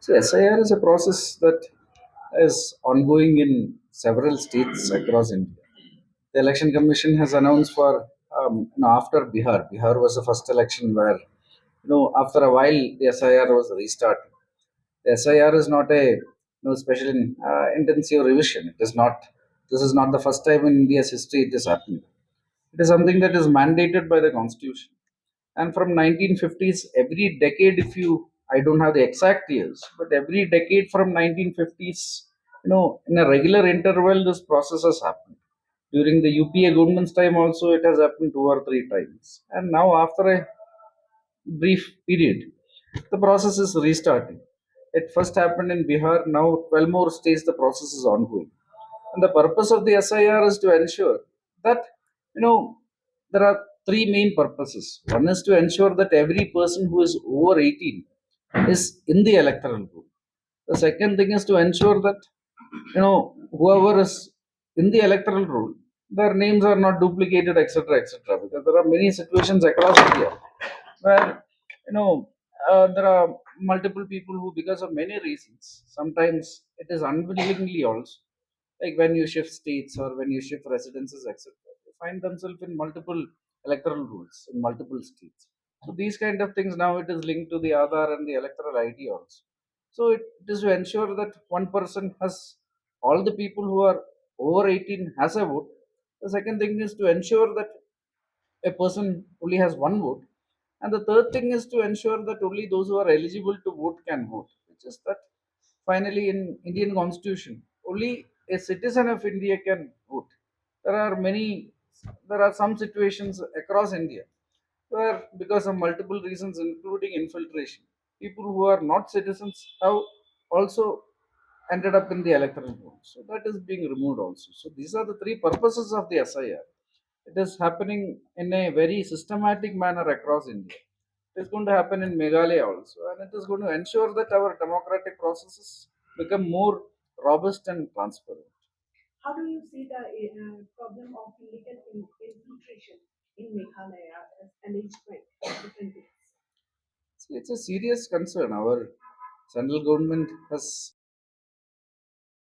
So SIR is a process that is ongoing in several states across India. The election commission has announced for after Bihar was the first election where after a while the SIR was restarted. The SIR is not a special intensive revision. It is not. This is not the first time in India's history it is happening. It is something that is mandated by the constitution. And from 1950s, every decade, if you, I don't have the exact years, but every decade from 1950s, in a regular interval, this process has happened. During the UPA government's time, also, it has happened two or three times. And now, after a brief period, the process is restarting. It first happened in Bihar, now 12 more states, the process is ongoing. And the purpose of the SIR is to ensure that, there are three main purposes. One is to ensure that every person who is over 18 is in the electoral roll. The second thing is to ensure that, whoever is in the electoral roll, their names are not duplicated, etc., etc. Because there are many situations across India where, there are multiple people who, because of many reasons, sometimes it is unwillingly also, like when you shift states or when you shift residences, etc., they find themselves in multiple electoral rules in multiple states. So these kind of things now it is linked to the Aadhaar and the electoral ID also. So it is to ensure that one person has all the people who are over 18 has a vote. The second thing is to ensure that a person only has one vote. And the third thing is to ensure that only those who are eligible to vote can vote, which is that finally in Indian constitution, only a citizen of India can vote. There are many, there are some situations across India where because of multiple reasons, including infiltration, people who are not citizens have also ended up in the electoral roll. So that is being removed also. So these are the three purposes of the SIR. It is happening in a very systematic manner across India. It is going to happen in Meghalaya also, and it is going to ensure that our democratic processes become more robust and transparent. How do you see the problem of illegal infiltration in Meghalaya as alleged by different groups? See, it's a serious concern. Our central government has